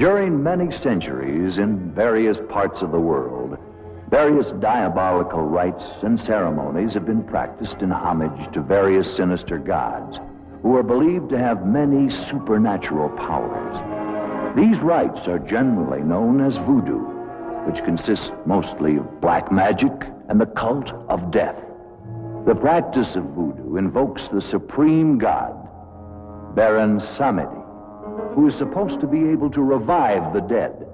During many centuries, in various parts of the world, various diabolical rites and ceremonies have been practiced in homage to various sinister gods who are believed to have many supernatural powers. These rites are generally known as voodoo, which consists mostly of black magic and the cult of death. The practice of voodoo invokes the supreme god, Baron Samedi, who is supposed to be able to revive the dead.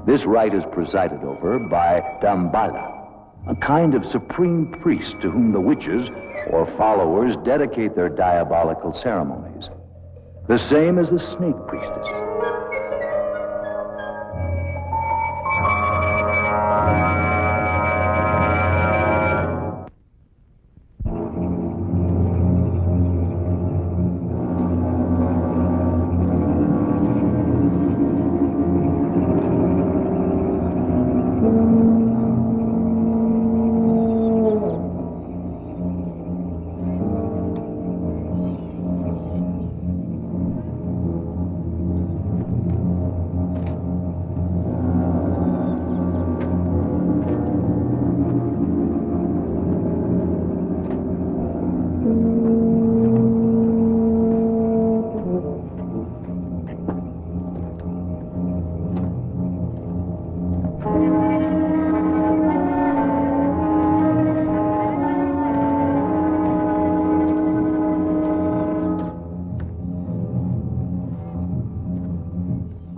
This rite is presided over by Damballa, a kind of supreme priest to whom the witches or followers dedicate their diabolical ceremonies, the same as the snake priestess.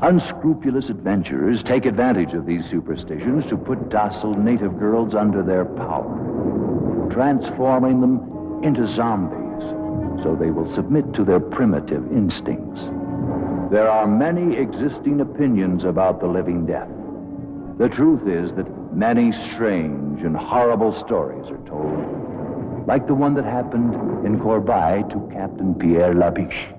Unscrupulous adventurers take advantage of these superstitions to put docile native girls under their power, transforming them into zombies so they will submit to their primitive instincts. There are many existing opinions about the living death. The truth is that many strange and horrible stories are told, like the one that happened in Corbeil to Captain Pierre Labiche.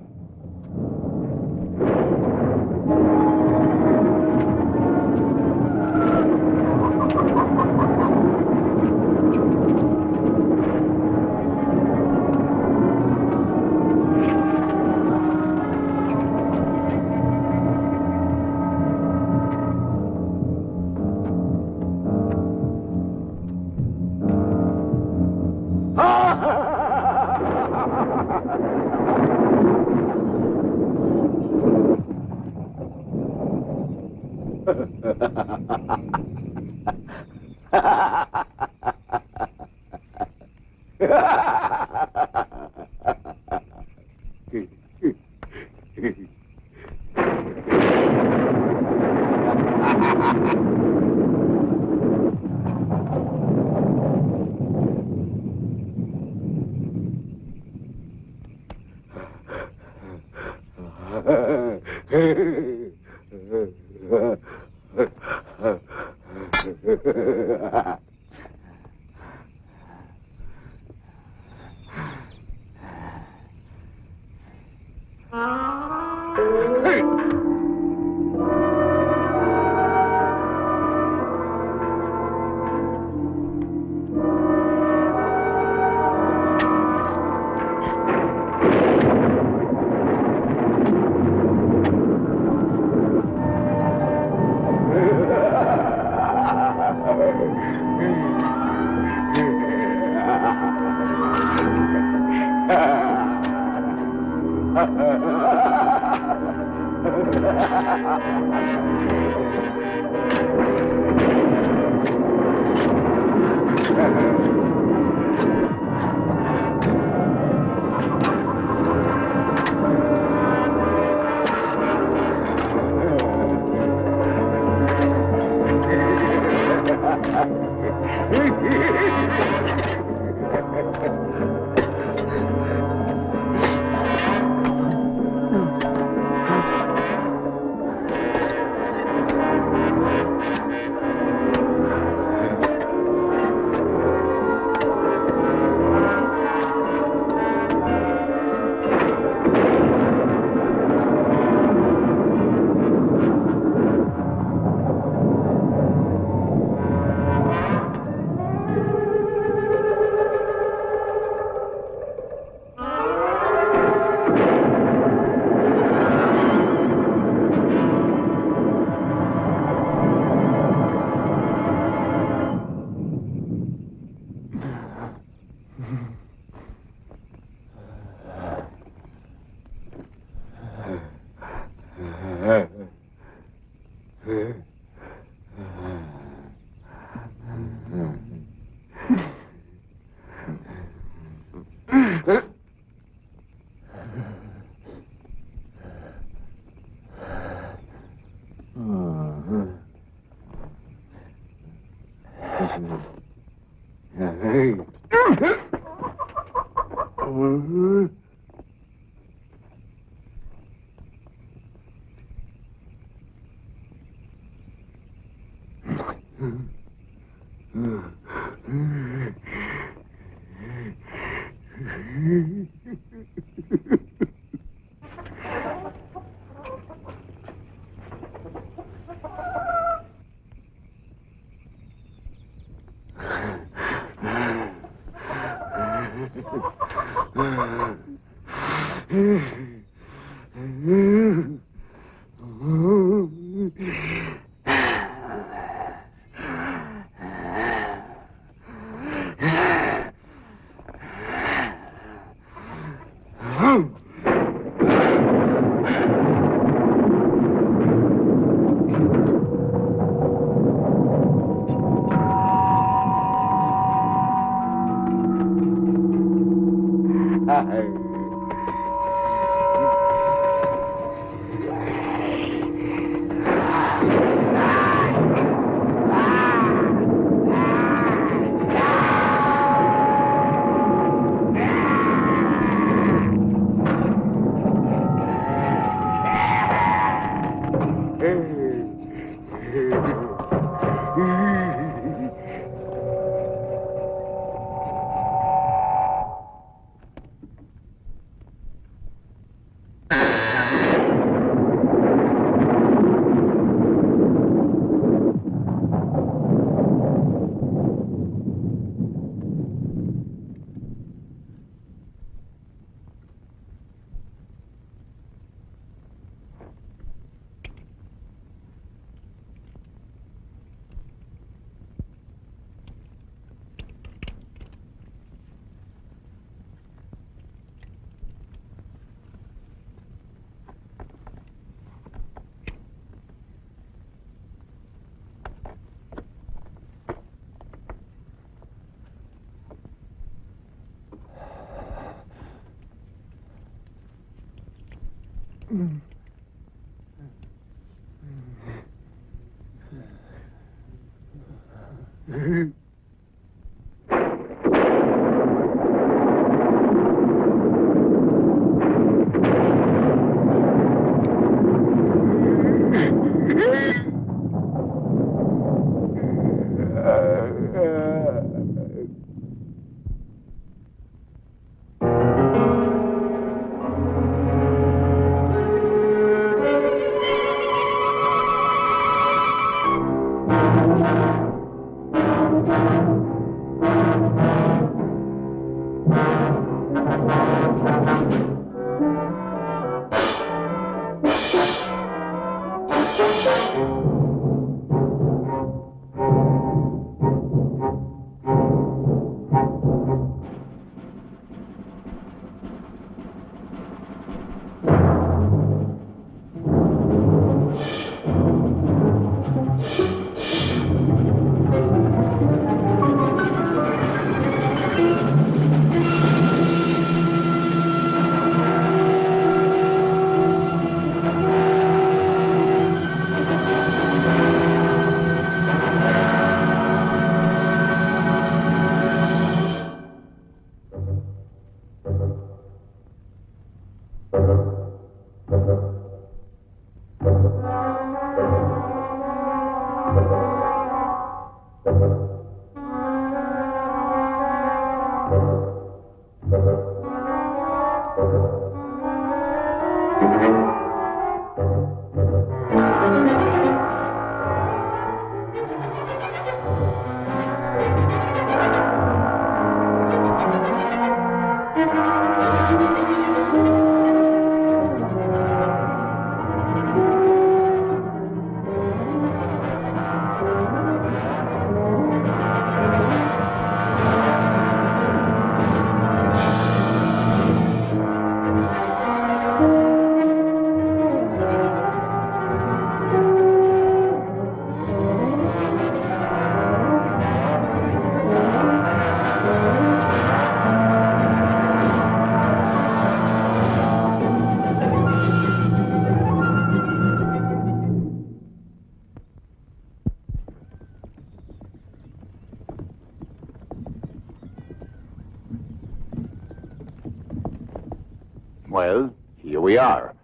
Well, here we are.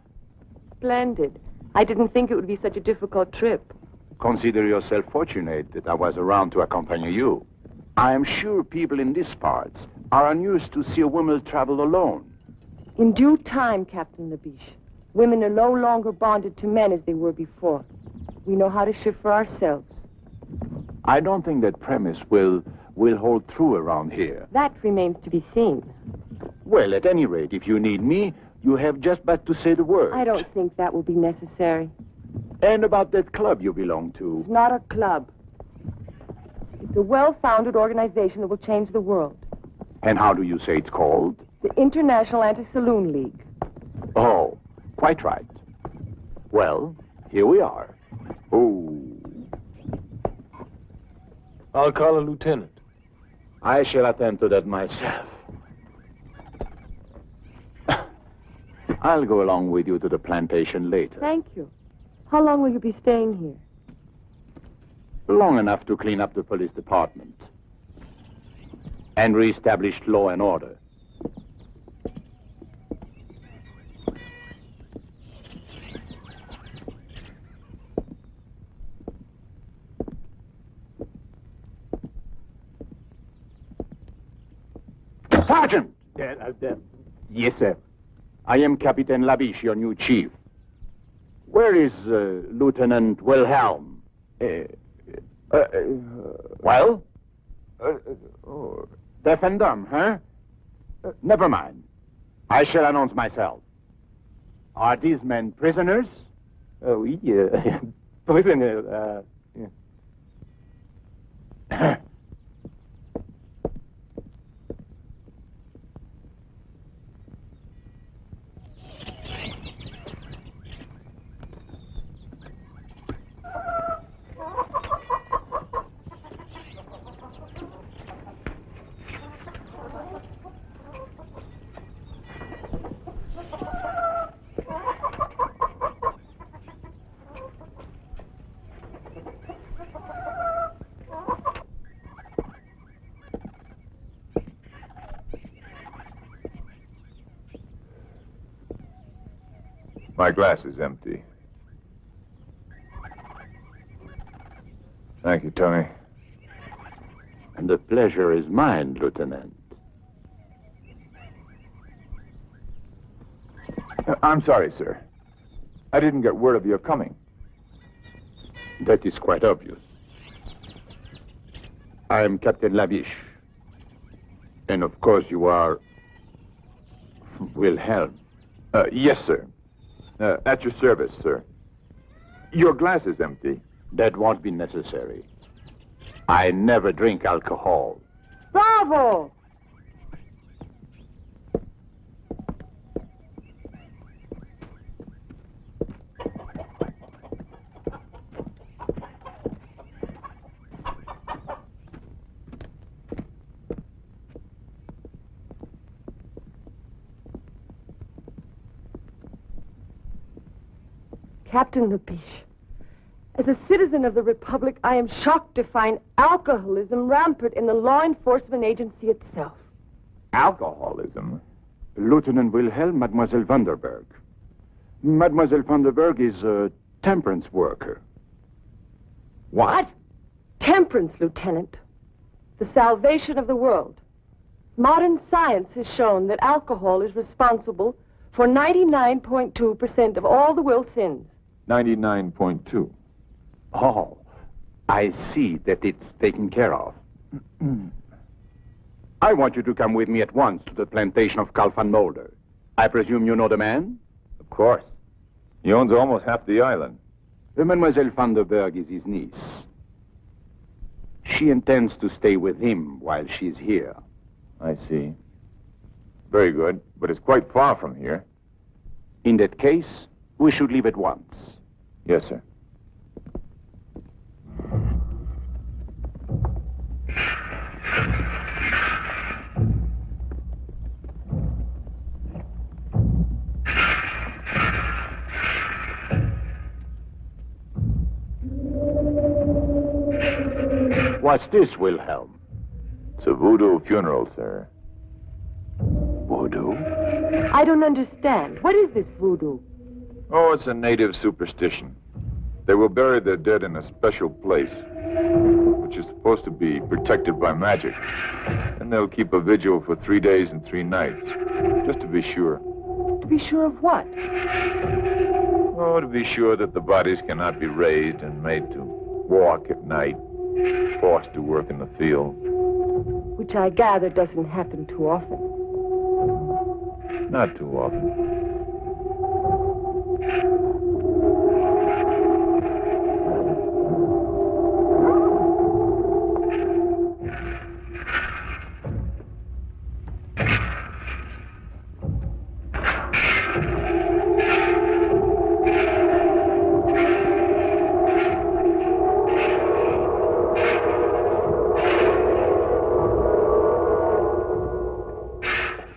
Splendid. I didn't think it would be such a difficult trip. Consider yourself fortunate that I was around to accompany you. I am sure people in these parts are unused to see a woman travel alone. In due time, Captain Labiche. Women are no longer bonded to men as they were before. We know how to shift for ourselves. I don't think that premise will hold true around here. That remains to be seen. Well, at any rate, if you need me, you have just but to say the word. I don't think that will be necessary. And about that club you belong to? It's not a club. It's a well-founded organization that will change the world. And how do you say it's called? The International Anti-Saloon League. Oh, quite right. Well, here we are. Oh. I'll call a lieutenant. I shall attend to that myself. I'll go along with you to the plantation later. Thank you. How long will you be staying here? Long enough to clean up the police department and reestablish law and order. Sergeant! Yes, sir. I am Captain Labiche, your new chief. Where is Lieutenant Wilhelm? Well? Deaf and dumb, huh? Never mind. I shall announce myself. Are these men prisoners? Oui, prisoner. My glass is empty. Thank you, Tony. And the pleasure is mine, Lieutenant. I'm sorry, sir. I didn't get word of your coming. That is quite obvious. I am Captain Labiche. And of course you are Wilhelm. Yes, sir. At your service, sir. Your glass is empty. That won't be necessary. I never drink alcohol. Bravo! Captain Labiche, as a citizen of the Republic, I am shocked to find alcoholism rampant in the law enforcement agency itself. Alcoholism? Lieutenant Wilhelm, Mademoiselle Vanderberg. Mademoiselle Vanderberg is a temperance worker. What? Temperance, Lieutenant. The salvation of the world. Modern science has shown that alcohol is responsible for 99.2% of all the will sins. 99.2. Oh, I see that it's taken care of. I want you to come with me at once to the plantation of Karloff and Mulder. I presume you know the man? Of course. He owns almost half the island. Mademoiselle Vanderberg is his niece. She intends to stay with him while she's here. I see. Very good, but it's quite far from here. In that case, we should leave at once. Yes, sir. What's this, Wilhelm? It's a voodoo funeral, sir. Voodoo? I don't understand. What is this voodoo? Oh, it's a native superstition. They will bury their dead in a special place, which is supposed to be protected by magic. And they'll keep a vigil for 3 days and 3 nights, just to be sure. To be sure of what? Oh, to be sure that the bodies cannot be raised and made to walk at night, forced to work in the field. Which I gather doesn't happen too often. Not too often.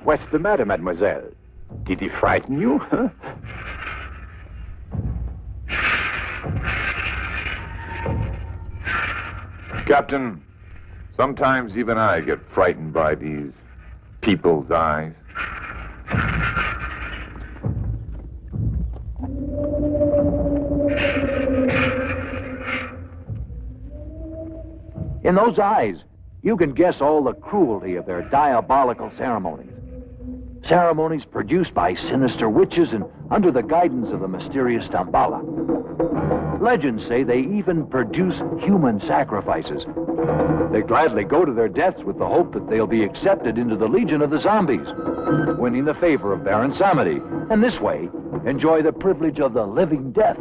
What's the matter, mademoiselle? Did he frighten you? Huh? Captain, sometimes even I get frightened by these people's eyes. In those eyes, you can guess all the cruelty of their diabolical ceremonies. Ceremonies produced by sinister witches and under the guidance of the mysterious Tambala. Legends say they even produce human sacrifices. They gladly go to their deaths with the hope that they'll be accepted into the legion of the zombies, winning the favor of Baron Samedi, and this way enjoy the privilege of the living death.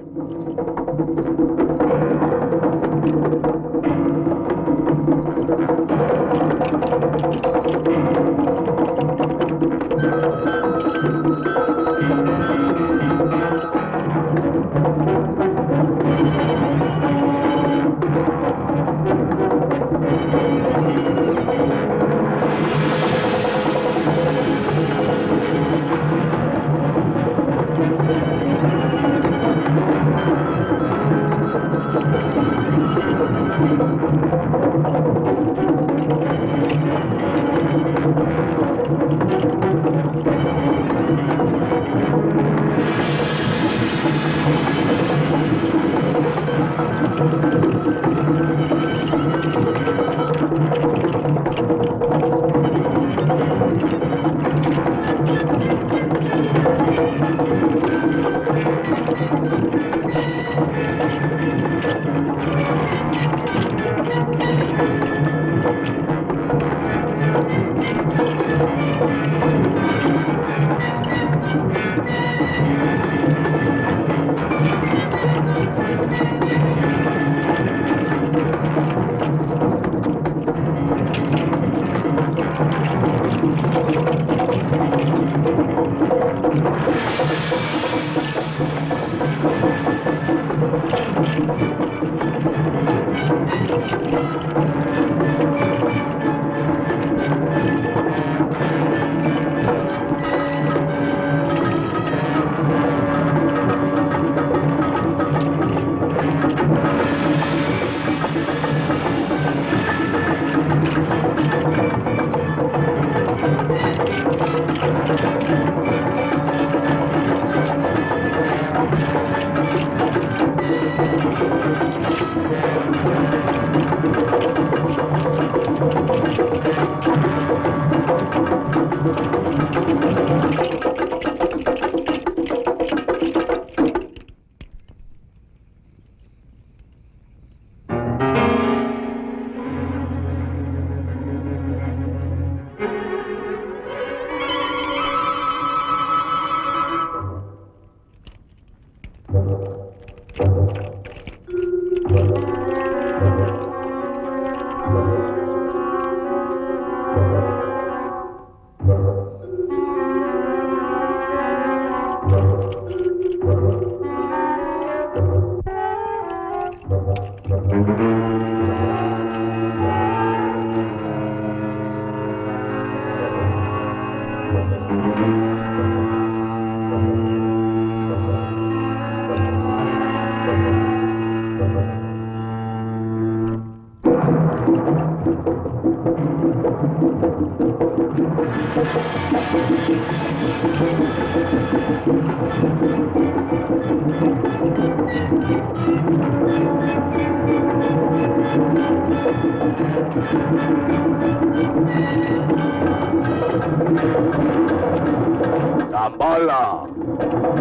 Gambala!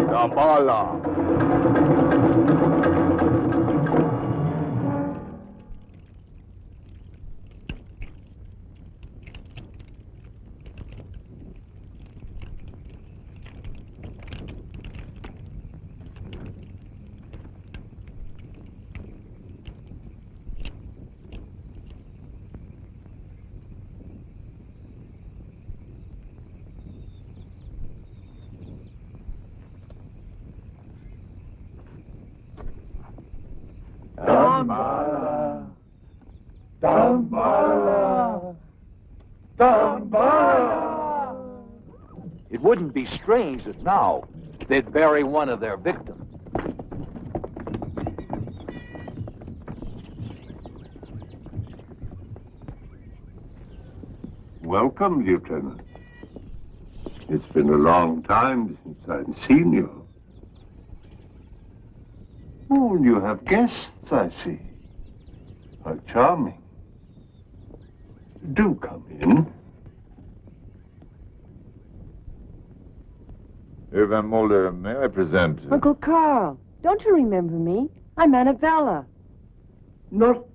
Gambala! Dambala! Dambala! Dambala! It wouldn't be strange if now they'd bury one of their victims. Welcome, Lieutenant. It's been a long time since I've seen you. Oh, you have guests, I see. How charming. Do come in. Van Mulder, may I present... Uncle Carl, don't you remember me? I'm Annabella. Not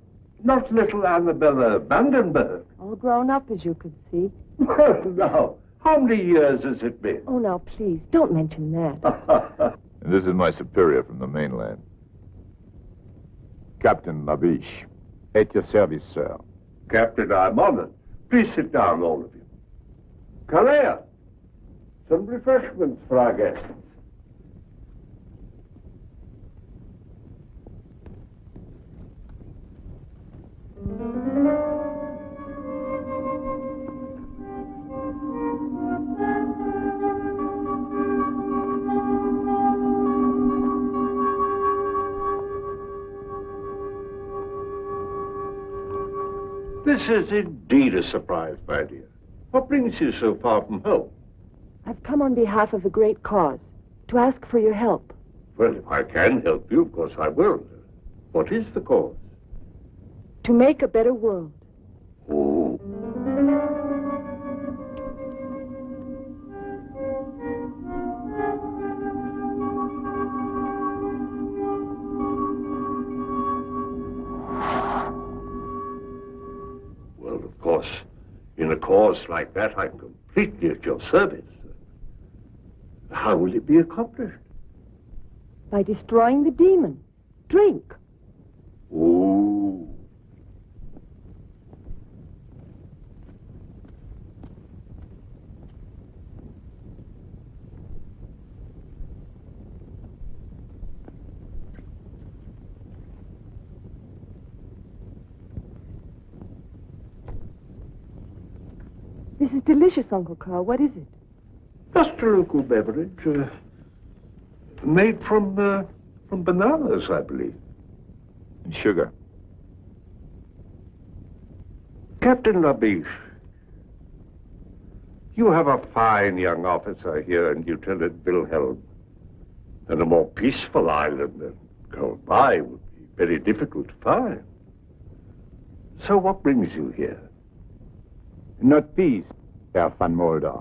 little Annabella Vandenberg. All grown up, as you could see. Well, now, how many years has it been? Oh, now, please, don't mention that. And this is my superior from the mainland. Captain Labiche. At your service, sir. Captain, I'm honored. Please sit down, all of you. Kalea, some refreshments for our guests. This is indeed a surprise, my dear. What brings you so far from home? I've come on behalf of a great cause, to ask for your help. Well, if I can help you, of course I will. What is the cause? To make a better world. Oh. Well, of course, in a cause like that, I'm completely at your service. How will it be accomplished? By destroying the demon. Drink. Oh. This is delicious, Uncle Carl. What is it? Just a local beverage, made from bananas, I believe. And sugar. Captain Labiche, you have a fine young officer here in Lieutenant Wilhelm, and a more peaceful island than Karloff would be very difficult to find. So what brings you here? Not peace, Herr Van Mulder.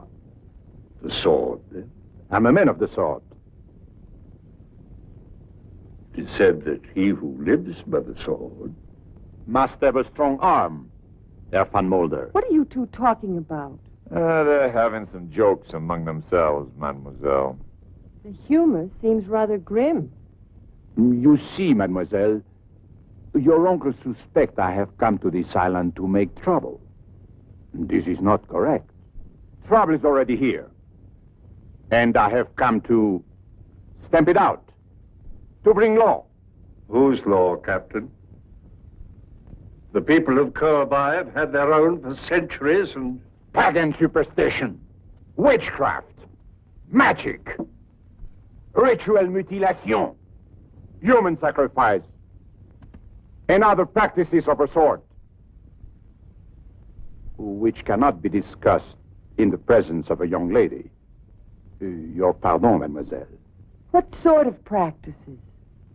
The sword, then? I'm a man of the sword. It is said that he who lives by the sword Must have a strong arm, Herr Van Mulder. What are you two talking about? They're having some jokes among themselves, mademoiselle. The humor seems rather grim. You see, mademoiselle, your uncle suspects I have come to this island to make trouble. This is not correct. Trouble is already here. And I have come to stamp it out. To bring law. Whose law, Captain? The people of Karloff have had their own for centuries, and... Pagan superstition. Witchcraft. Magic. Ritual mutilation. Human sacrifice. And other practices of a sort, which cannot be discussed in the presence of a young lady. Your pardon, mademoiselle. What sort of practices?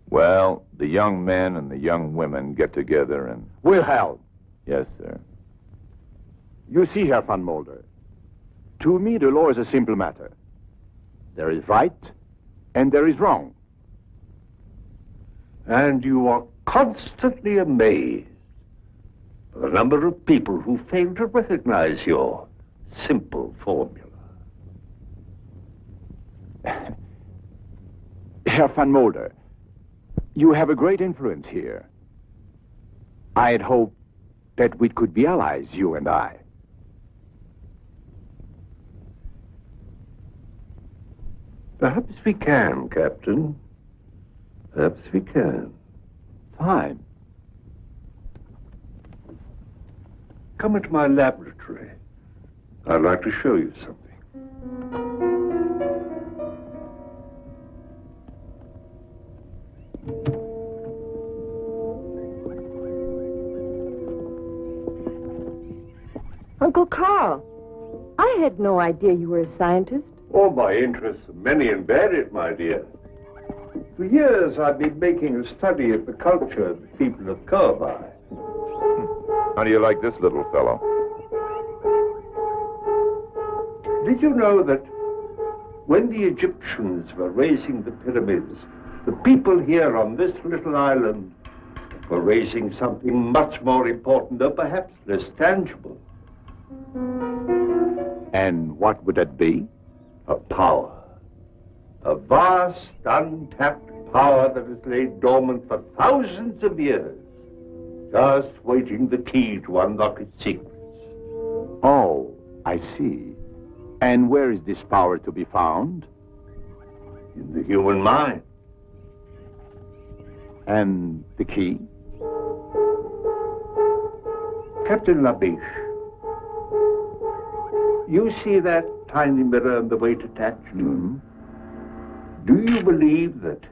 Well, the young men and the young women get together and... Wilhelm. Yes, sir. You see, Herr van Mulder, to me the law is a simple matter. There is right and there is wrong. And you are constantly amazed by the number of people who fail to recognize your simple formula. Herr van Mulder, you have a great influence here. I had hoped that we could be allies, you and I. Perhaps we can, Captain. Perhaps we can. Fine. Come into my laboratory. I'd like to show you something. Uncle Carl, I had no idea you were a scientist. Oh, my interests are many and varied, my dear. For years, I've been making a study of the culture of the people of Karloff. How do you like this little fellow? Did you know that when the Egyptians were raising the pyramids, the people here on this little island were raising something much more important, though perhaps less tangible? And what would that be? A power. A vast, untapped power that has laid dormant for thousands of years, just waiting the key to unlock its secrets. Oh, I see. And where is this power to be found? In the human mind. And the key? Captain Labiche, you see that tiny mirror and the weight attached to it? Do you believe that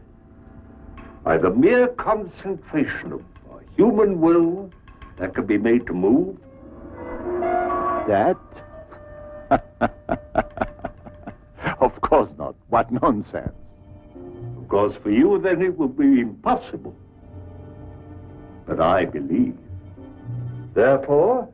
by the mere concentration of a human will that can be made to move? That? Of course not. What nonsense. Of course, for you, then it would be impossible. But I believe. Therefore,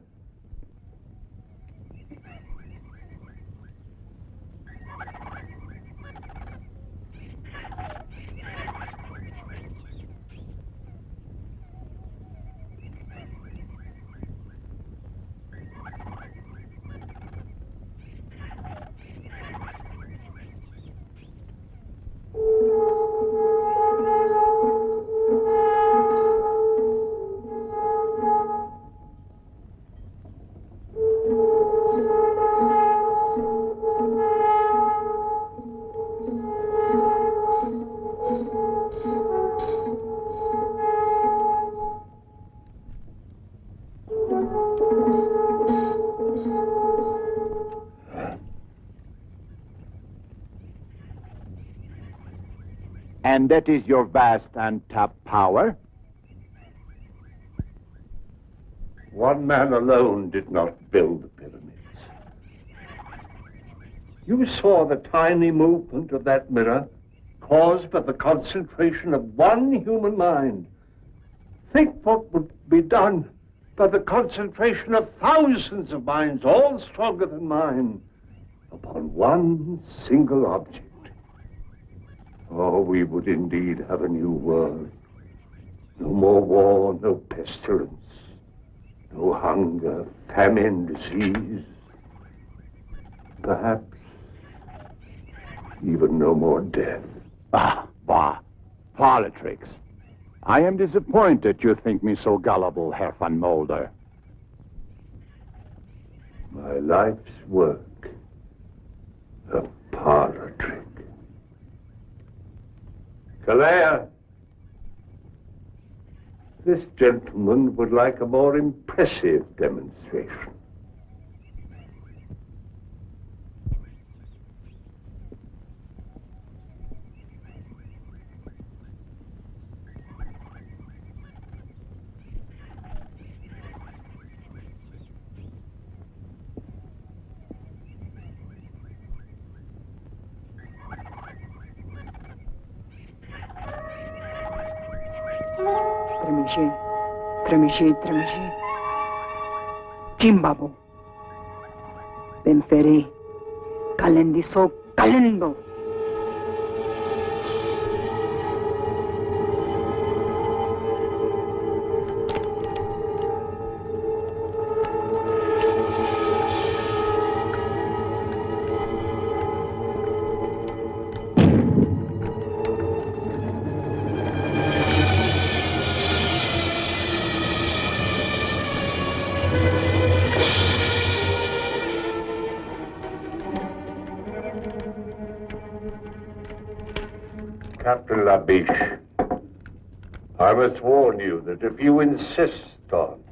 And that is your vast untapped power? one man alone did not build the pyramids. You saw the tiny movement of that mirror caused by the concentration of one human mind. Think what would be done by the concentration of thousands of minds, all stronger than mine, upon one single object. Oh, we would indeed have a new world. No more war, no pestilence, no hunger, famine, disease. Perhaps even no more death. Ah, bah. Politics. I am disappointed you think me so gullible, Herr van Mulder. My life's work, a parlor trick. Calais, this gentleman would like a more impressive demonstration. Tremishi, Tremishi, Tremishi. Jimbabu. Benferi. Kalendiso, Kalendo. Captain Labiche, I must warn you that if you insist on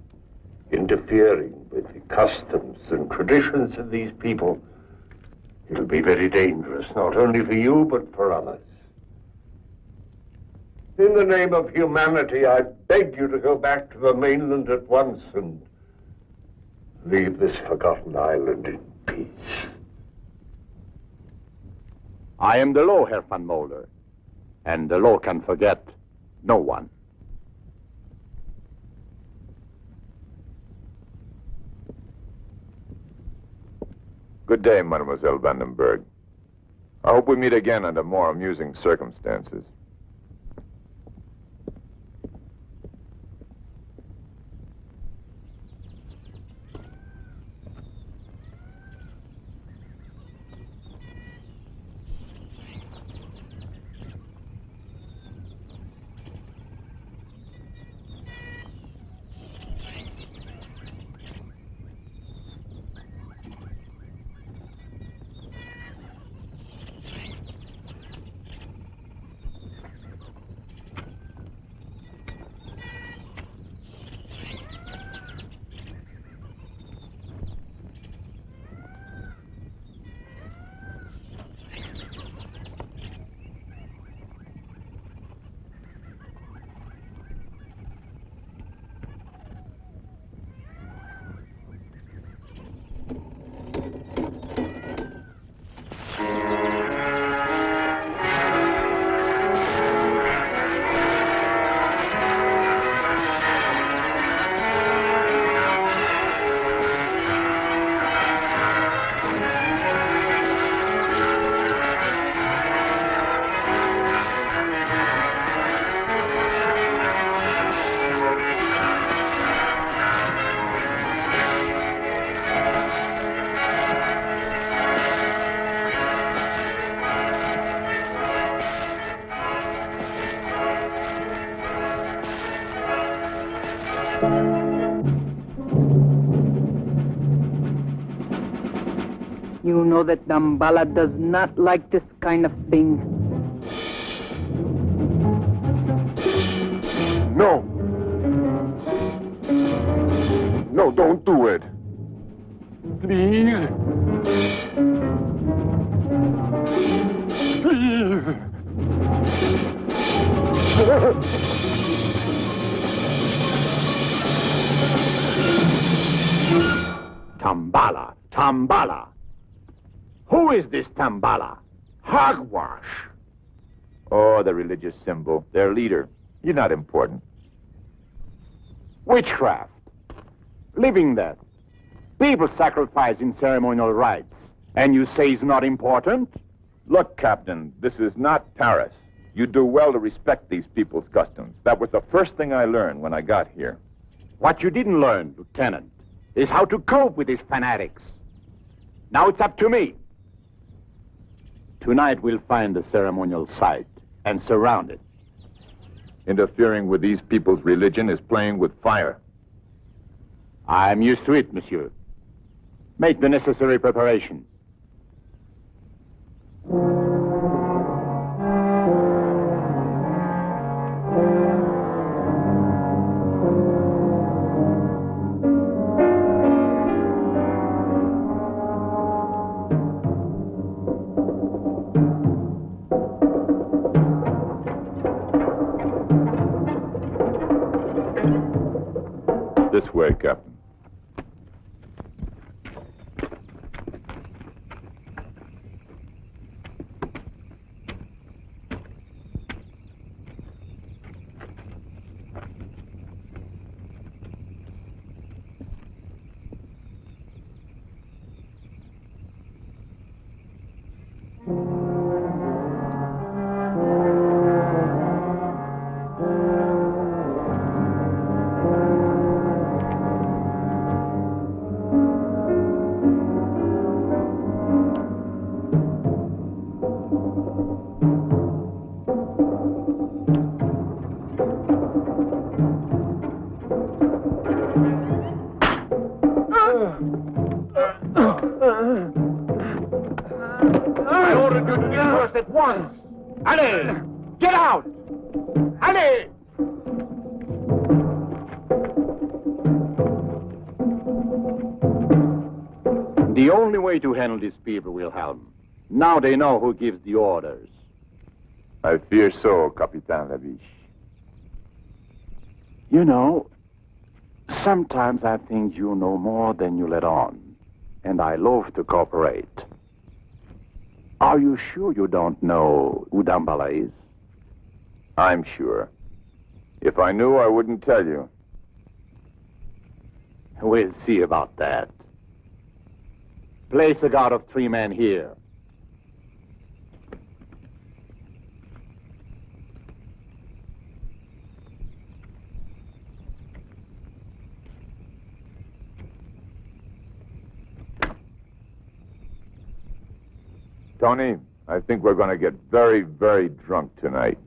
interfering with the customs and traditions of these people, it'll be very dangerous, not only for you, but for others. In the name of humanity, I beg you to go back to the mainland at once and leave this forgotten island in peace. I am the law, Herr van Moller, and the law can forget no one. Good day, Mademoiselle Vandenberg. I hope we meet again under more amusing circumstances. You know that Dambala does not like this kind of thing. No! No, don't do it. Please. Please. Tambala, Tambala. Who is this Tambala? Hogwash. Oh, the religious symbol. Their leader. You're not important. Witchcraft. Living death. People sacrifice in ceremonial rites. And you say it's not important? Look, Captain, this is not Paris. You do well to respect these people's customs. That was the first thing I learned when I got here. What you didn't learn, Lieutenant, is how to cope with these fanatics. Now it's up to me. Tonight we'll find the ceremonial site and surround it. Interfering with these people's religion is playing with fire. I'm used to it, monsieur. Make the necessary preparations. This way, Captain. ordered you to disperse at once. Allez, get out! Allez! The only way to handle these people, Wilhelm. Now they know who gives the orders. I fear so, Capitan Laviche. You know, sometimes I think you know more than you let on. And I love to cooperate. Are you sure you don't know who Dambala is? I'm sure. If I knew, I wouldn't tell you. We'll see about that. Place a guard of 3 men here. Tony, I think we're going to get very, very drunk tonight.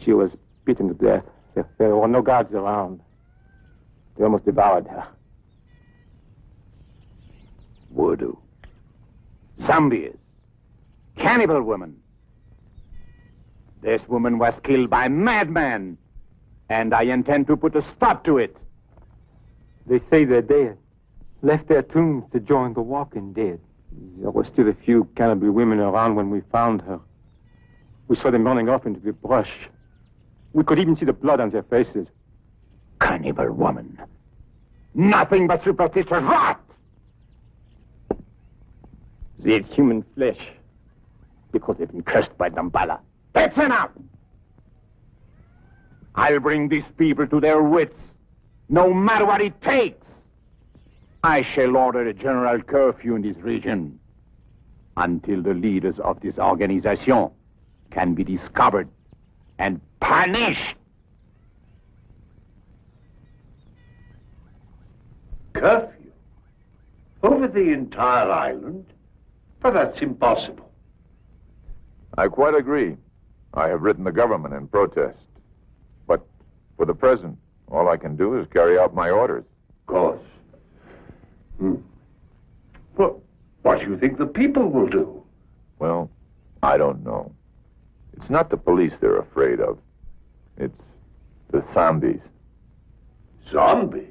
She was beaten to death. There were no guards around. They almost devoured her. Voodoo. Zombies. Cannibal women. This woman was killed by madmen, and I intend to put a stop to it. They say they're dead. Left their tombs to join the walking dead. There were still a few cannibal women around when we found her. We saw them running off into the brush. We could even see the blood on their faces. Cannibal woman. Nothing but superstitious rot! They ate human flesh because they've been cursed by Damballa. That's enough! I'll bring these people to their wits, no matter what it takes. I shall order a general curfew in this region until the leaders of this organization can be discovered and punished. Curfew? Over the entire island? But that's impossible. I quite agree. I have written the government in protest. But for the present, all I can do is carry out my orders. Of course. Well, what do you think the people will do? Well, I don't know. It's not the police they're afraid of. It's the zombies. Zombies?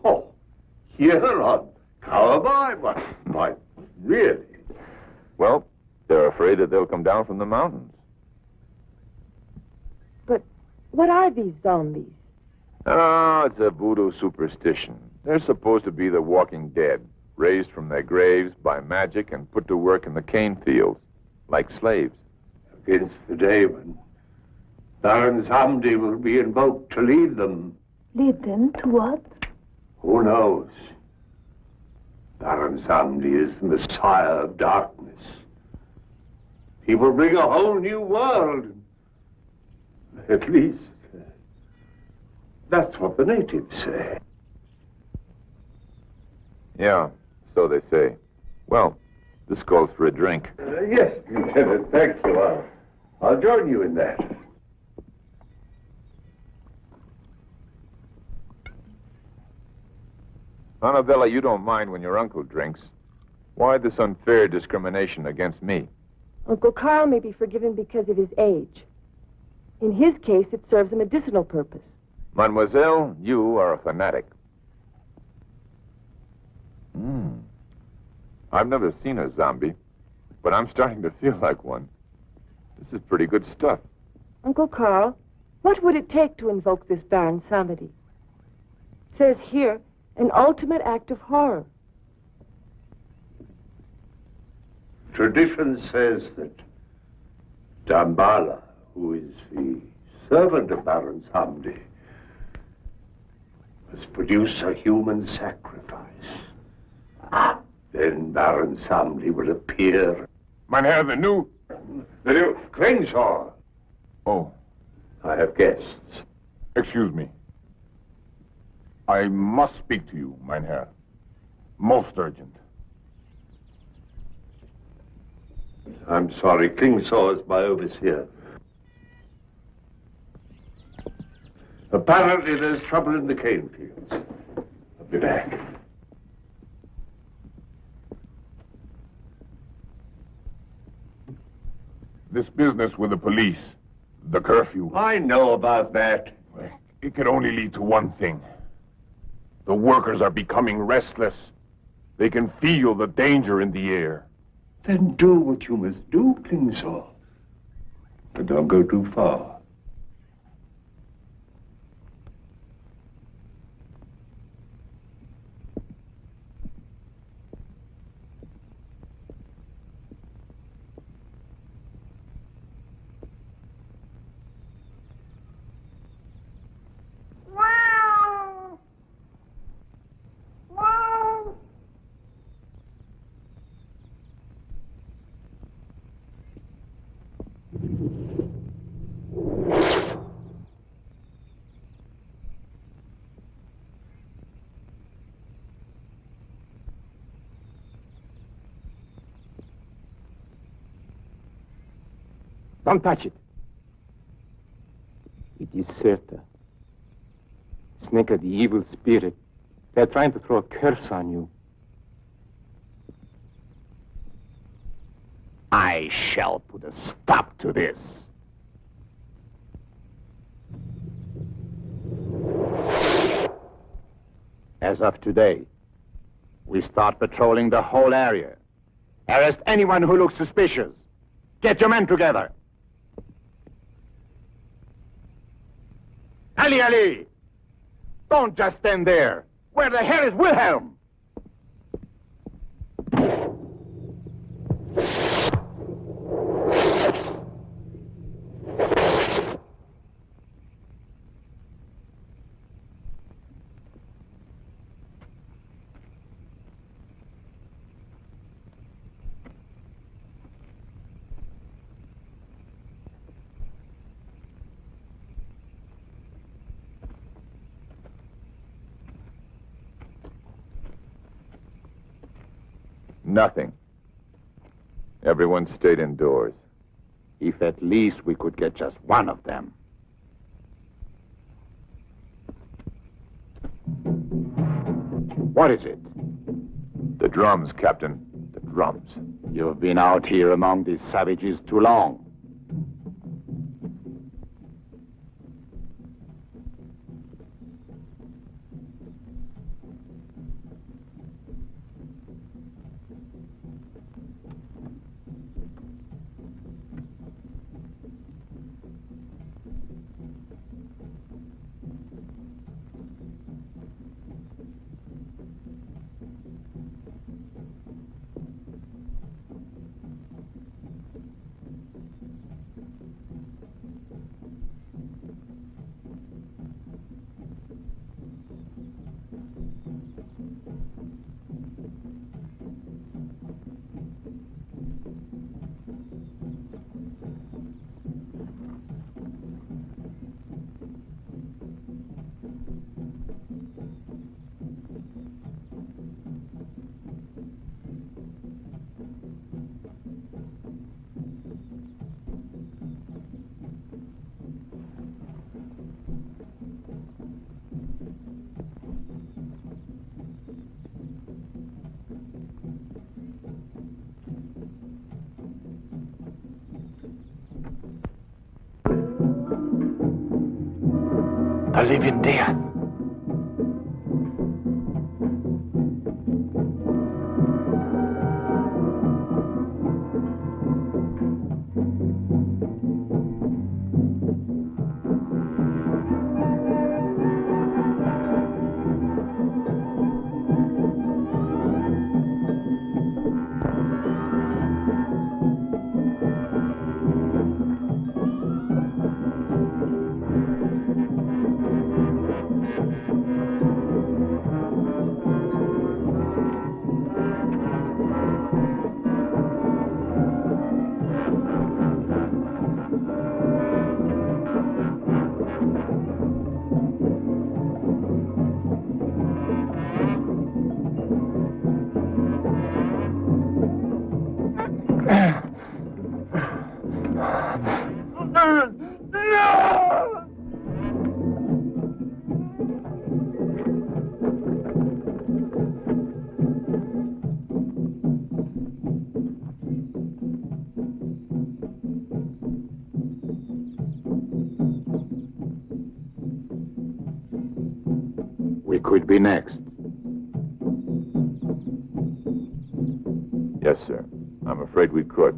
Oh, here on Karloff? Why, really? Well, they're afraid that they'll come down from the mountains. But what are these zombies? Oh, it's a voodoo superstition. They're supposed to be the walking dead, raised from their graves by magic and put to work in the cane fields, like slaves. Against the day when Baron Samdi will be invoked to lead them. Lead them to what? Who knows? Baron Samdi is the Messiah of darkness. He will bring a whole new world. At least, that's what the natives say. Yeah, so they say. Well, this calls for a drink. Yes, Lieutenant, thanks a lot. I'll join you in that. Annabella, you don't mind when your uncle drinks. Why this unfair discrimination against me? Uncle Carl may be forgiven because of his age. In his case, it serves a medicinal purpose. Mademoiselle, you are a fanatic. I've never seen a zombie, but I'm starting to feel like one. This is pretty good stuff. Uncle Carl, what would it take to invoke this Baron Samedi? It says here, an ultimate act of horror. Tradition says that Damballa, who is the servant of Baron Samdi, must produce a human sacrifice. Then Baron Samdi will appear. Mein Herr, the new Klingshaw. Oh, I have guests. excuse me. I must speak to you, mein Herr. Most urgent. I'm sorry, Klingshaw is my overseer. Apparently there's trouble in the cane fields. I'll be back. This business with the police, the curfew, I know about that. it could only lead to one thing. The workers are becoming restless. They can feel the danger in the air. Then do what you must do, Klingshaw. But don't go too far. Don't touch it. It is Serta. Snake of the evil spirit. They're trying to throw a curse on you. I shall put a stop to this. As of today, we start patrolling the whole area. Arrest anyone who looks suspicious. Get your men together. Ali! Don't just stand there. Where the hell is Wilhelm? Nothing. Everyone stayed indoors. If at least we could get just one of them. What is it? The drums, Captain. The drums. You've been out here among these savages too long. A living dead. We could be next. Yes, sir. I'm afraid we could.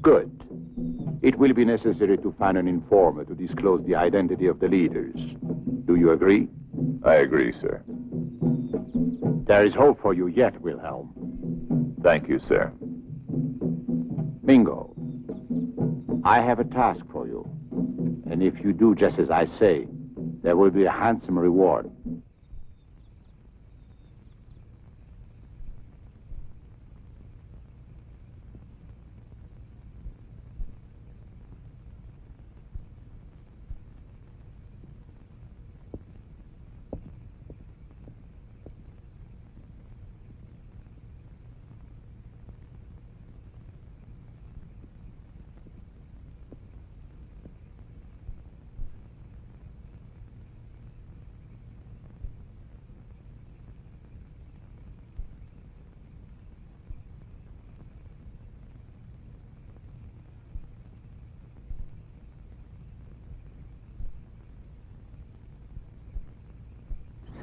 Good. It will be necessary to find an informer to disclose the identity of the leaders. Do you agree? I agree, sir. There is hope for you yet, Wilhelm. Thank you, sir. Mingo, I have a task for you. And if you do just as I say, there will be a handsome reward.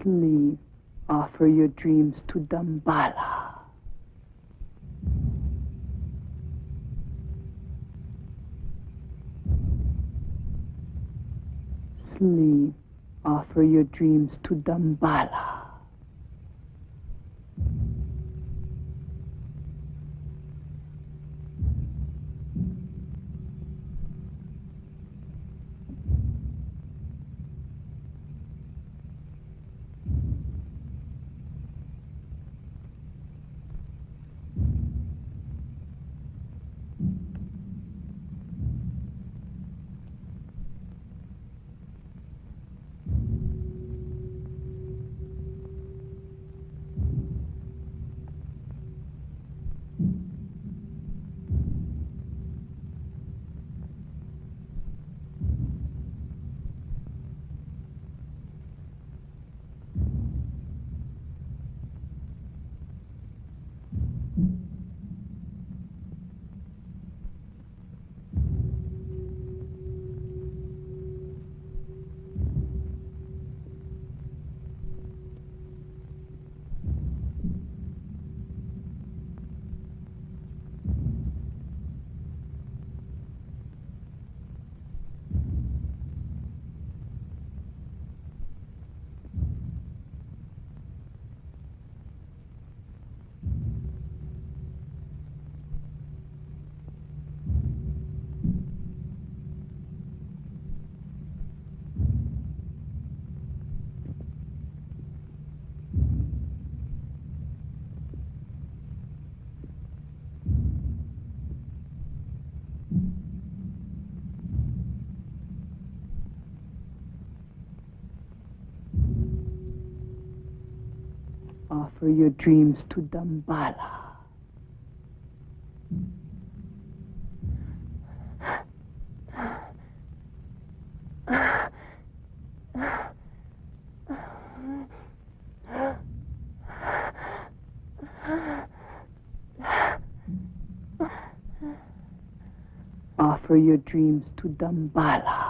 Sleep. Offer your dreams to Dambala. Sleep. Offer your dreams to Dambala. Offer your dreams to Dambala. Offer your dreams to Dambala.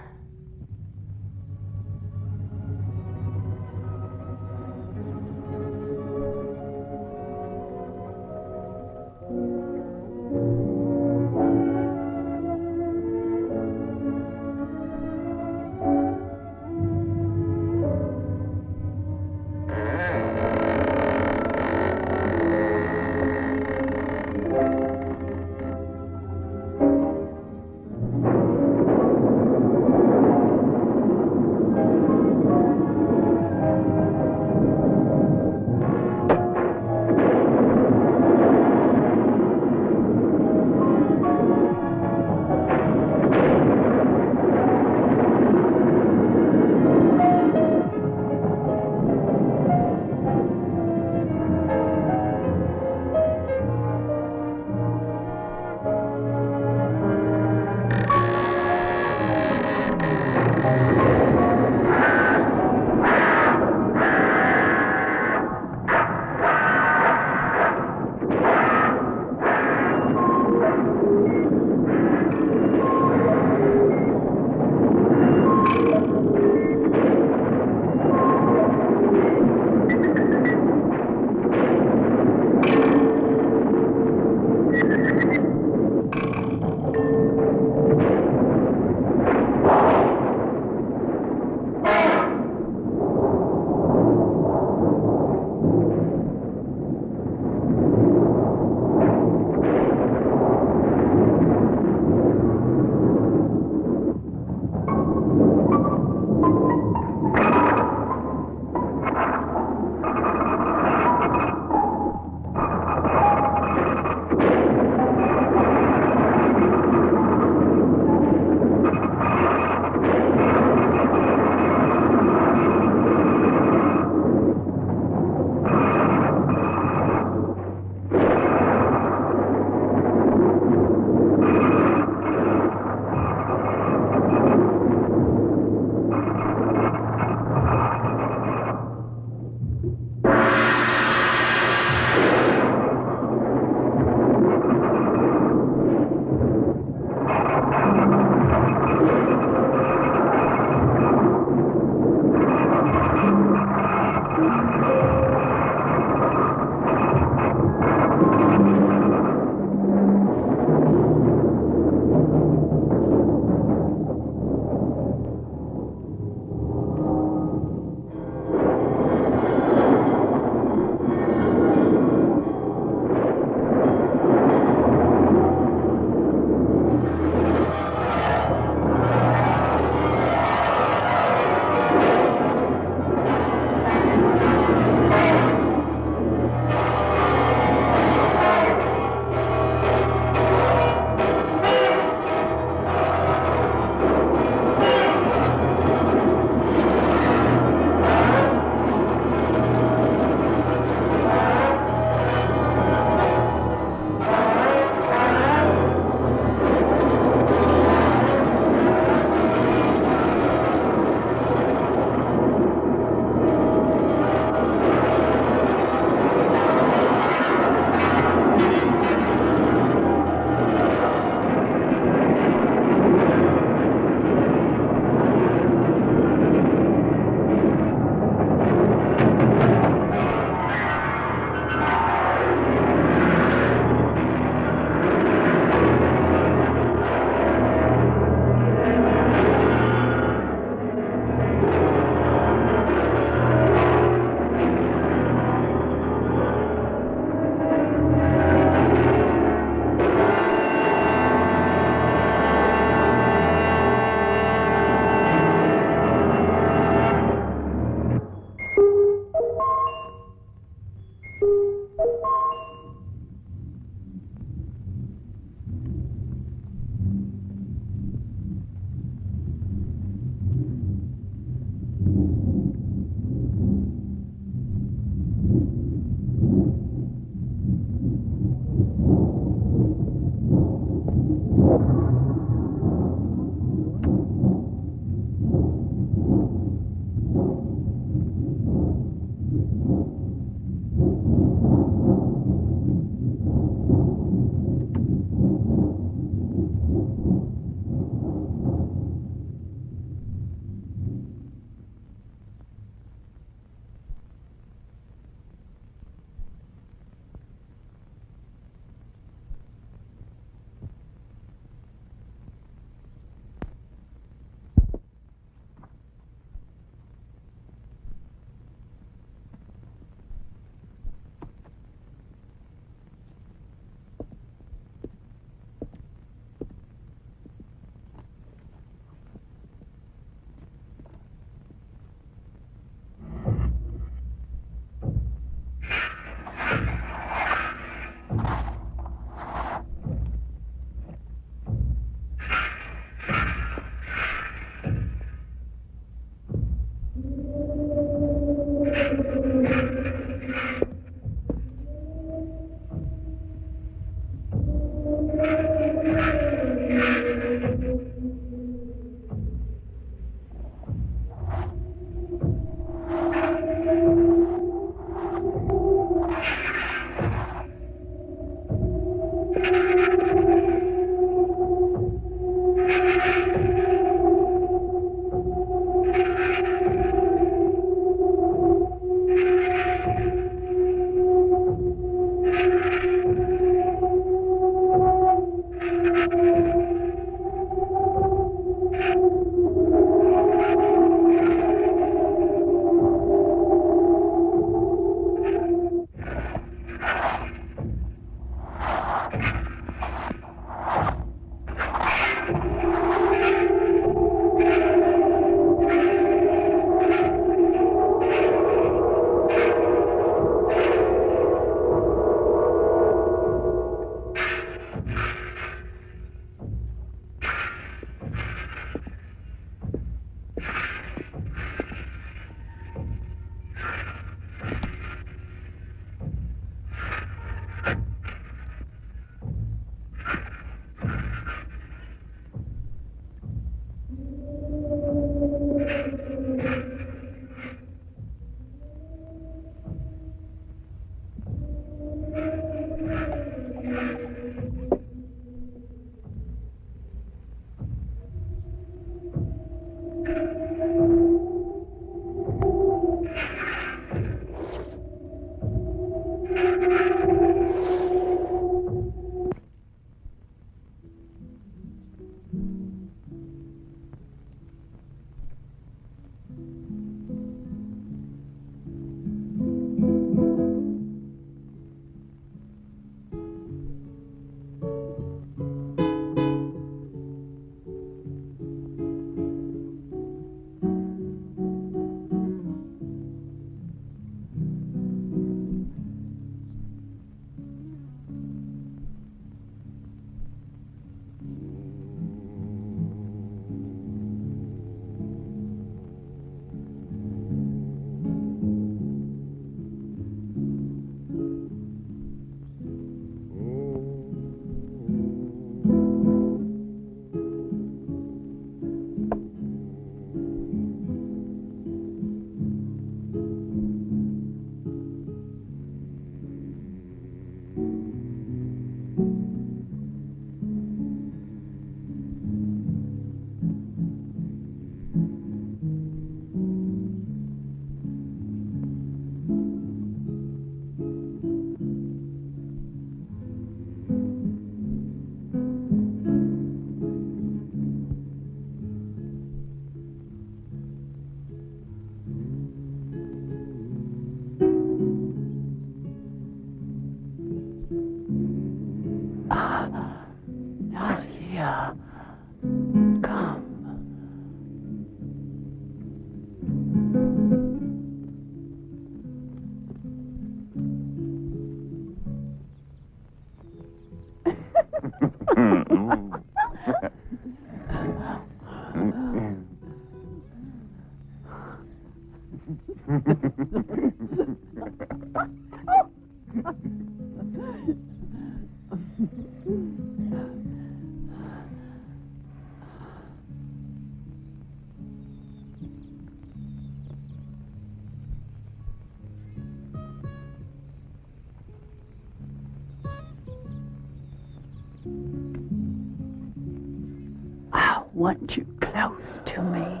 I want you close to me.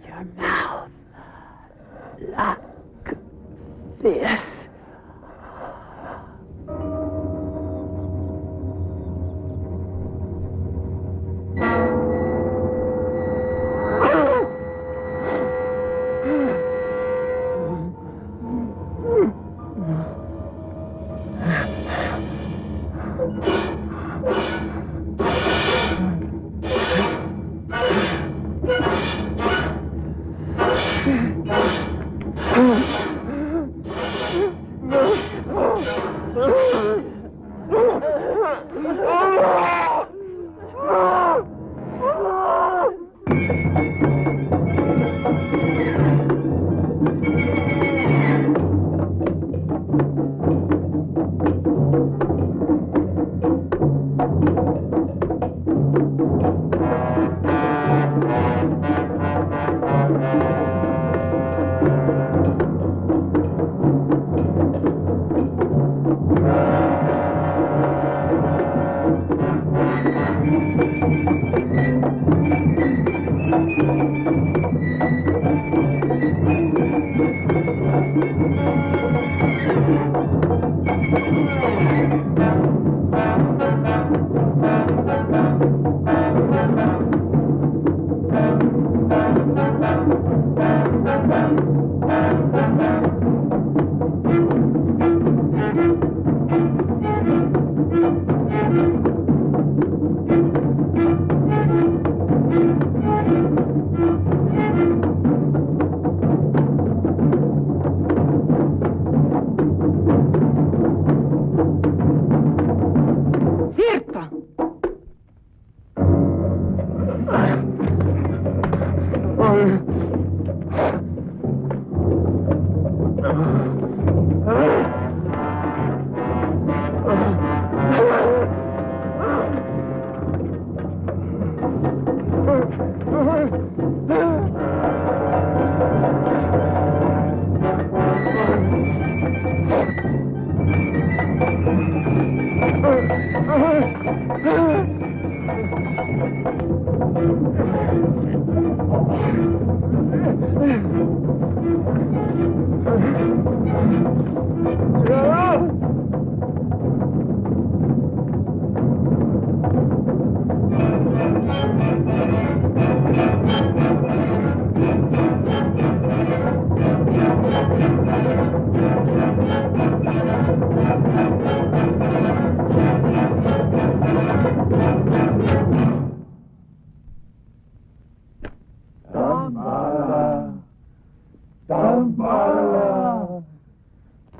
Your mouth like this.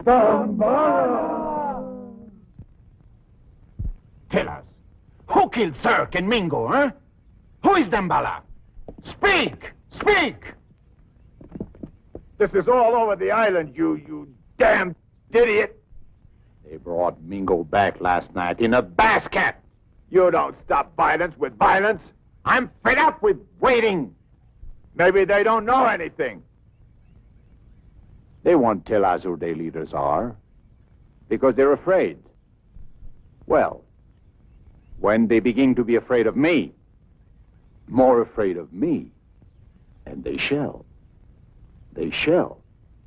Dambala! Tell us, who killed Cirque and Mingo, huh? Who is Dambala? Speak! Speak! This is all over the island, you damn idiot. They brought Mingo back last night in a basket. You don't stop violence with violence. I'm fed up with waiting. Maybe they don't know anything. They won't tell us who their leaders are because they're afraid. Well, when they begin to be afraid of me, more afraid of me, and they shall,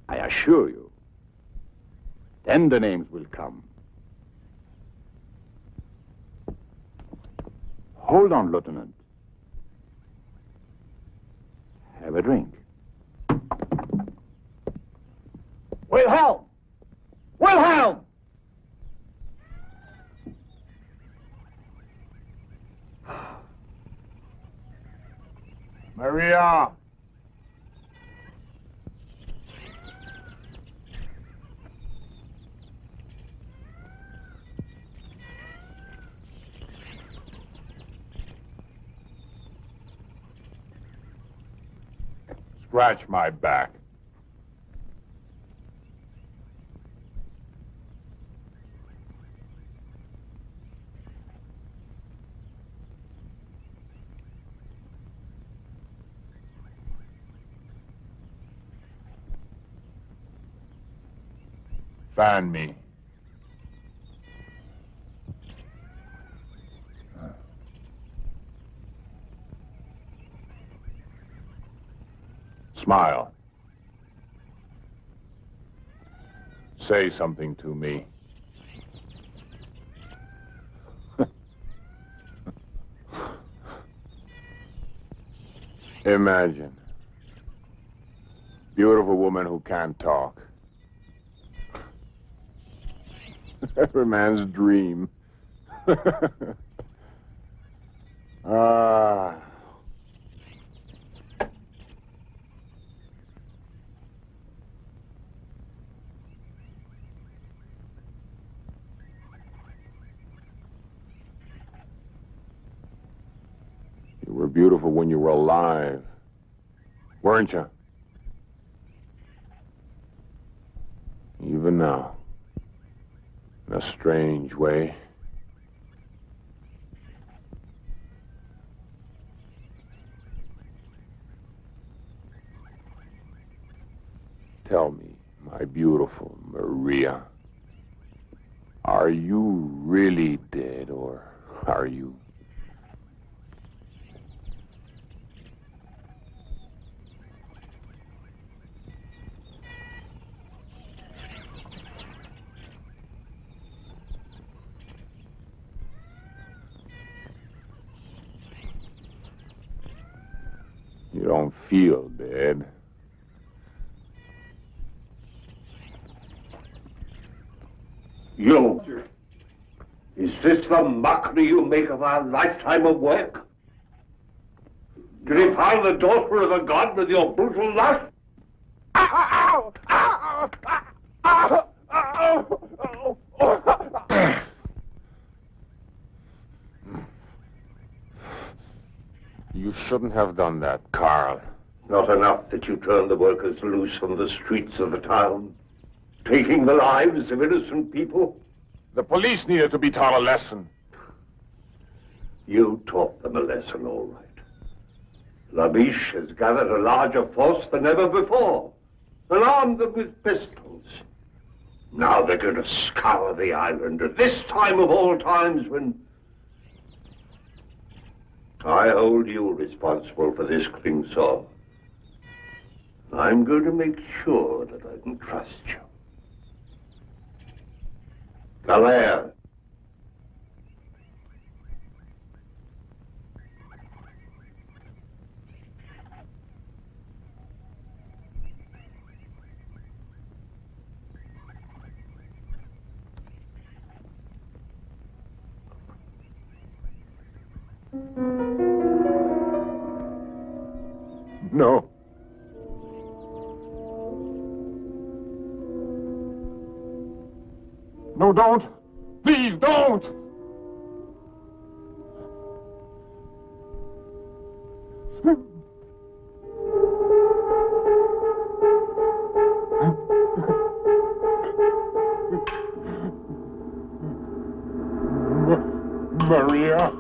I assure you, then the names will come. Hold on, Lieutenant. Have a drink. Wilhelm! Wilhelm! Maria! Scratch my back. Fan me. Smile. Say something to me. Imagine. Beautiful woman who can't talk. Every man's dream. Ah. You were beautiful when you were alive, weren't you? Even now. In a strange way. Tell me, my beautiful Maria, are you really dead, or are you? You don't feel dead. You! Is this the mockery you make of our lifetime of work? To defile the daughter of a god with your brutal lust? Ow! Ow! Ow! Ow! Ow! You shouldn't have done that, Karl. Not enough that you turn the workers loose on the streets of the town, taking the lives of innocent people? The police needed to be taught a lesson. You taught them a lesson, all right. Labiche has gathered a larger force than ever before and armed them with pistols. Now they're going to scour the island at this time of all times when I hold you responsible for this Klingsor. I'm going to make sure that I can trust you. Galère. No. No, don't. Please, don't. Maria.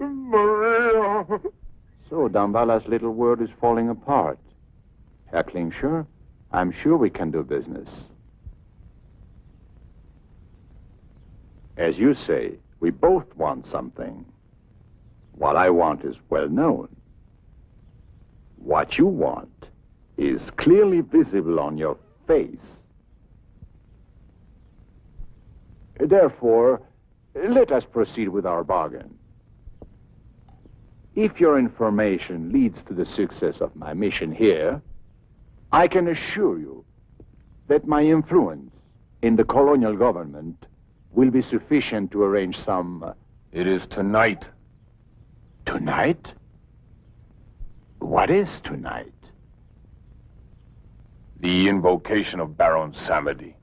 Maria. So Dambala's little world is falling apart. Herr Klingscher, I'm sure we can do business. As you say, we both want something. What I want is well known. What you want is clearly visible on your face. Therefore, let us proceed with our bargain. If your information leads to the success of my mission here, I can assure you that my influence in the colonial government will be sufficient to arrange some... It is tonight. Tonight? What is tonight? The invocation of Baron Samedi.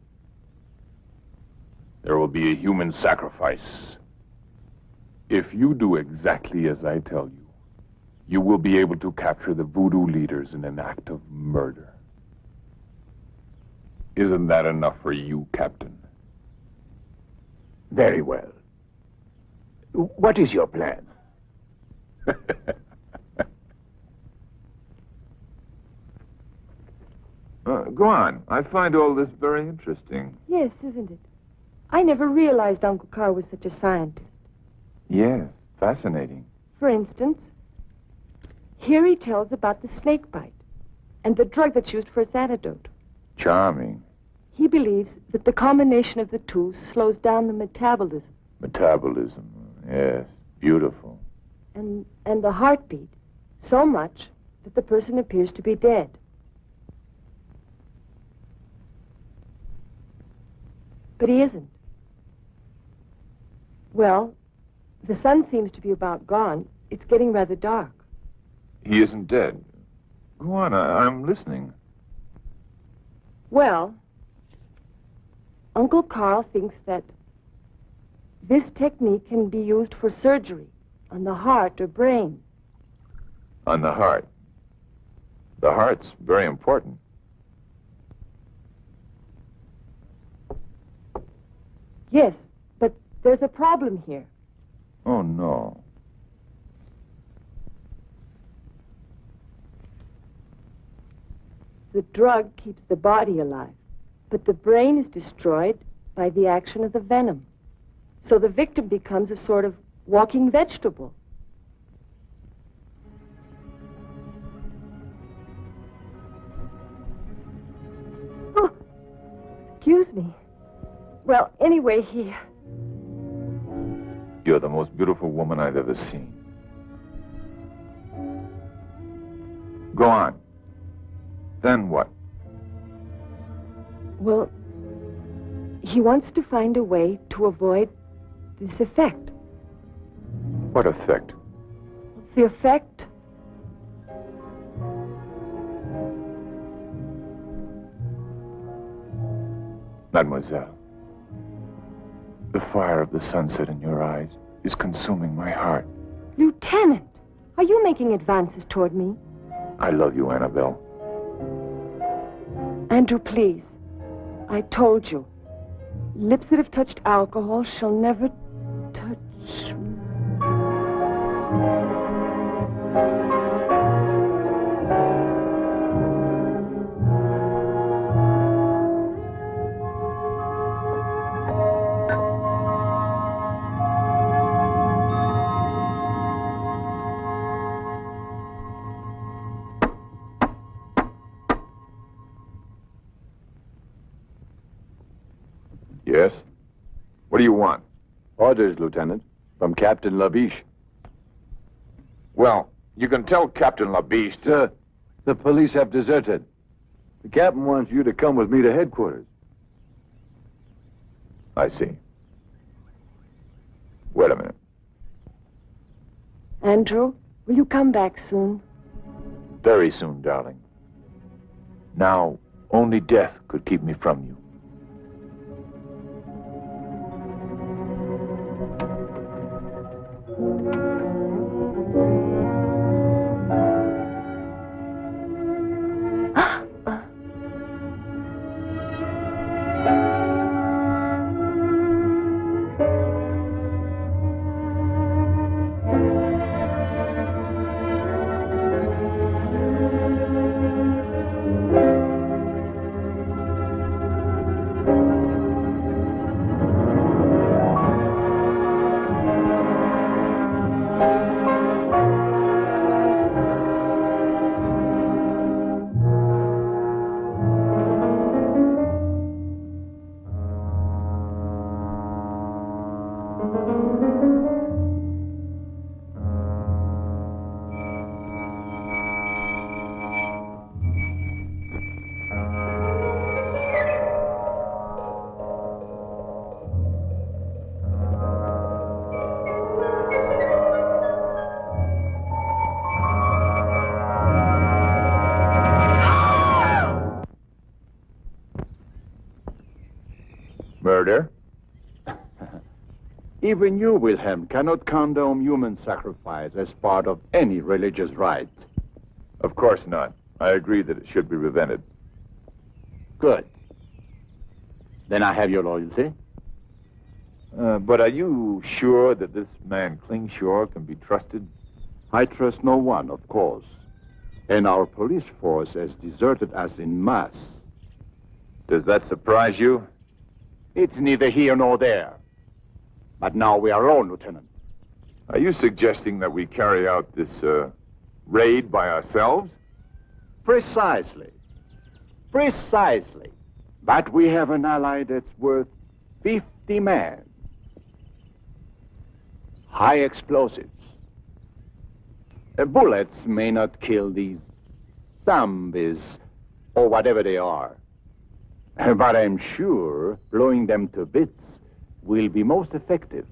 There will be a human sacrifice. If you do exactly as I tell you, you will be able to capture the voodoo leaders in an act of murder. Isn't that enough for you, Captain? Very well. What is your plan? Go on. I find all this very interesting. Yes, isn't it? I never realized Uncle Carl was such a scientist. Yes, fascinating. For instance, here he tells about the snake bite and the drug that's used for its antidote. Charming. He believes that the combination of the two slows down the metabolism. Metabolism. Yes, beautiful. And the heartbeat so much that the person appears to be dead. But he isn't. Well, the sun seems to be about gone. It's getting rather dark. He isn't dead. Go on, I'm listening. Well, Uncle Carl thinks that this technique can be used for surgery on the heart or brain. On the heart. The heart's very important. Yes, but there's a problem here. Oh, no. The drug keeps the body alive, but the brain is destroyed by the action of the venom. So the victim becomes a sort of walking vegetable. Oh, excuse me. Well, anyway, You're the most beautiful woman I've ever seen. Go on. Then what? Well, he wants to find a way to avoid this effect. What effect? The effect... Mademoiselle, the fire of the sunset in your eyes is consuming my heart. Lieutenant, are you making advances toward me? I love you, Annabelle. Andrew, please. I told you. Lips that have touched alcohol shall never touch... Yes? What do you want? Orders, Lieutenant, from Captain Labiche. Well, you can tell Captain Labiche to... The police have deserted. The captain wants you to come with me to headquarters. I see. Wait a minute. Andrew, Will you come back soon? Very soon, darling. Now, only death could keep me from you. Murder? Even you, Wilhelm, cannot condone human sacrifice as part of any religious rite. Of course not. I agree that it should be prevented. Good. Then I have your loyalty. But are you sure that this man Klingshore can be trusted? I trust no one, of course. And our police force has deserted us en masse. Does that surprise you? It's neither here nor there. But now we are alone, Lieutenant. Are you suggesting that we carry out this raid by ourselves? Precisely. Precisely. But we have an ally that's worth 50 men. High explosives. Bullets may not kill these zombies or whatever they are. But I'm sure blowing them to bits will be most effective.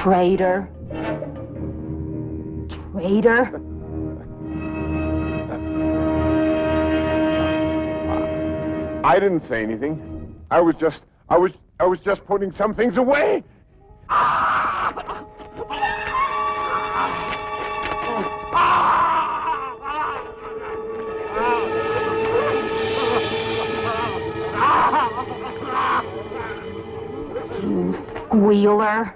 Traitor. Traitor. I didn't say anything. I was just putting some things away. You squealer.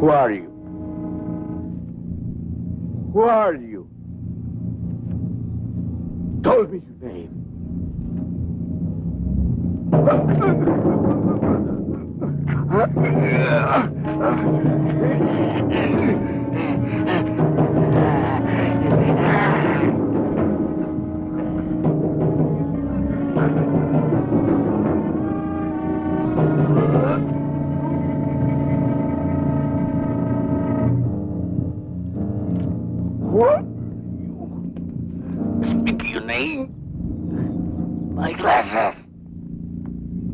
Who are you? Who are you? Tell me your name. What? Speak your name. My glasses.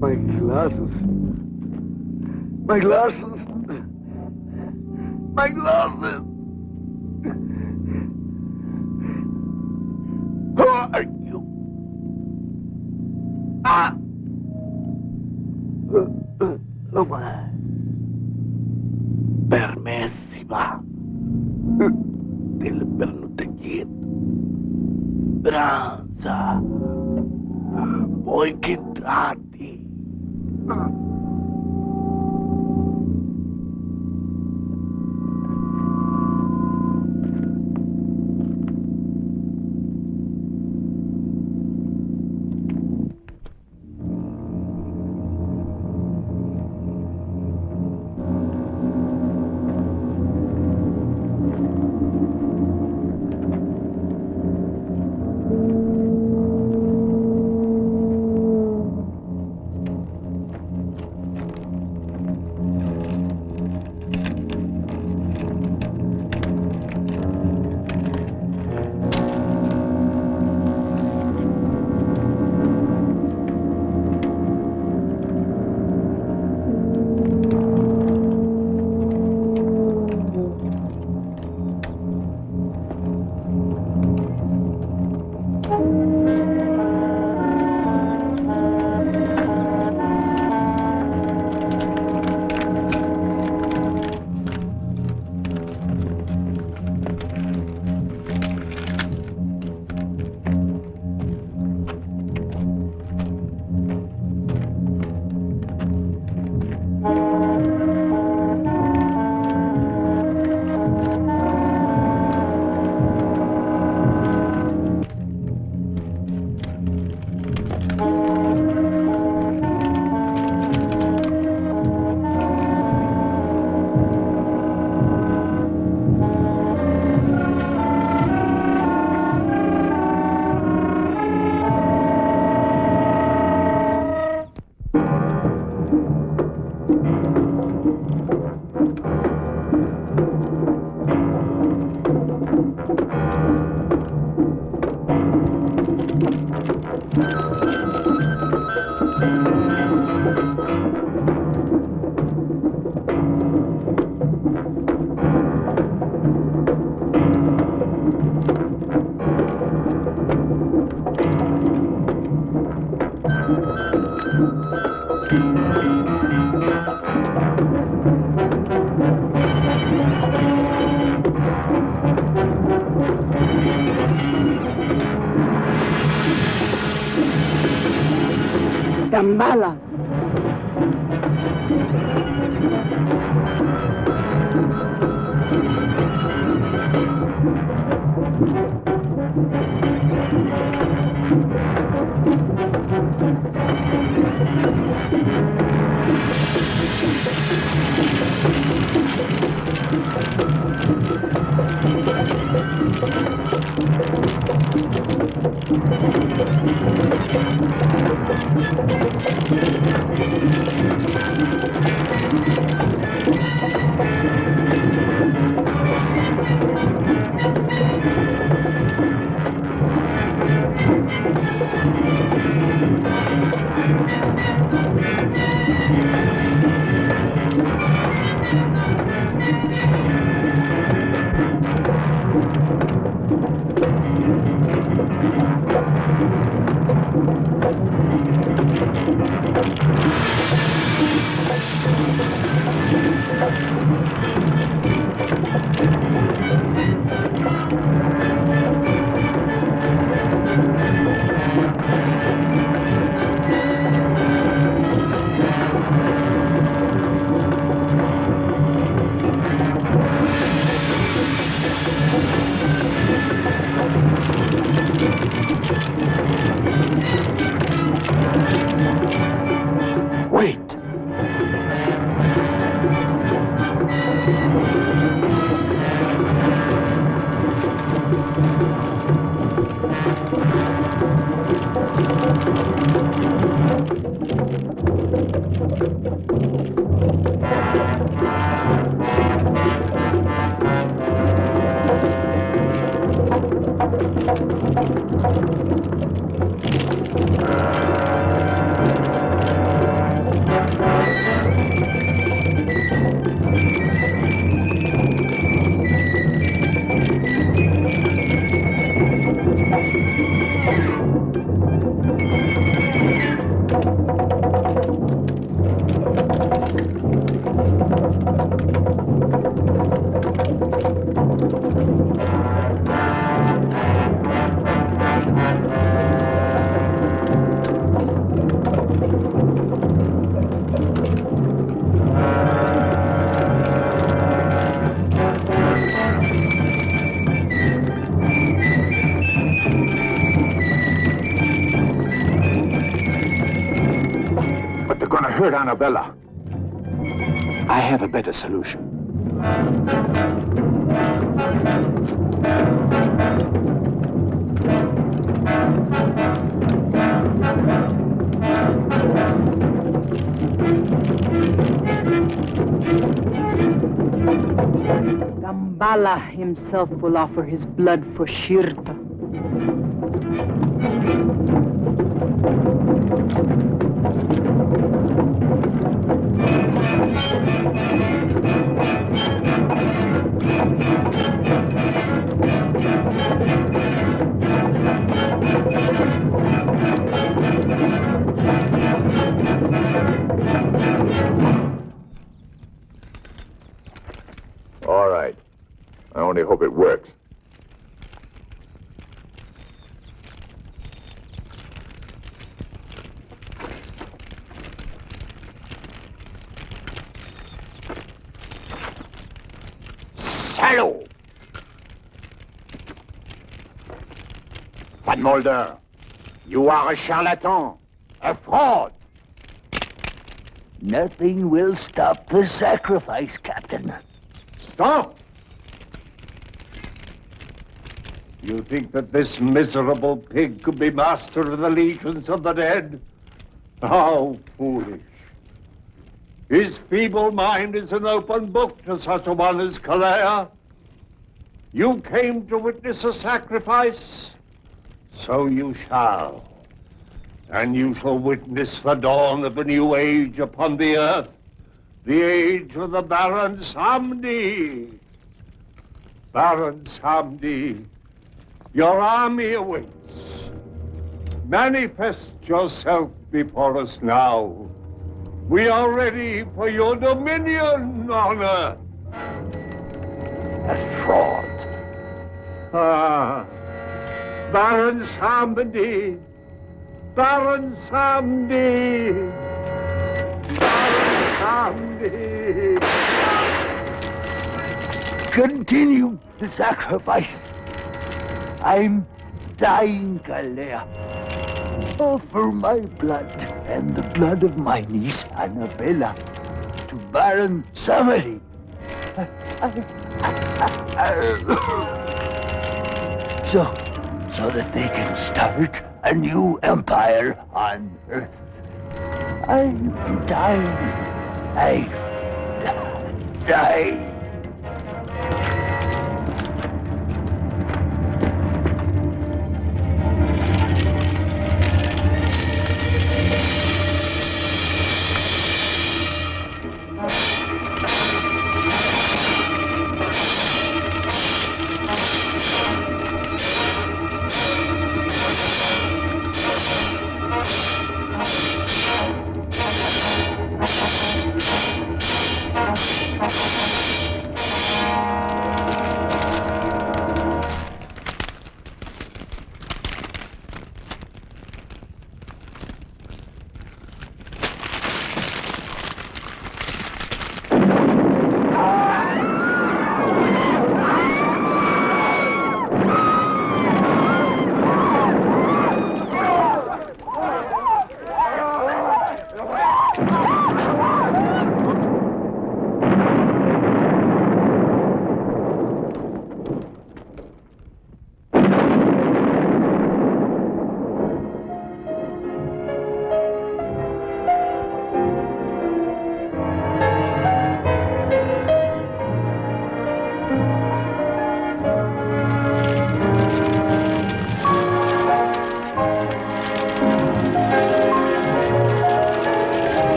My glasses. My glasses. My glasses. Who are you? Ah. Loma. Permessiva. Del pernutegit. Branza. Voi che entrati. Gambala. hurt Annabella. I have a better solution. Gambala himself will offer his blood for Shirta. All right. I only hope it works. Salaud! Van Mulder, you are a charlatan, a fraud. Nothing will stop the sacrifice, Captain. Stop! You think that this miserable pig could be master of the legions of the dead? How foolish. His feeble mind is an open book to such a one as Kalea. You came to witness a sacrifice, so you shall. And you shall witness the dawn of a new age upon the earth, the age of the Baron Samedi. Baron Samedi, your army awaits. Manifest yourself before us now. We are ready for your dominion on earth. A fraud. Ah, Baron Samedi. Baron Samedi. Baron Samedi. Continue the sacrifice. I'm dying, Kalea. Offer my blood and the blood of my niece, Annabella, to Baron Samedi. So that they can start a new empire on Earth. I'm dying. I die.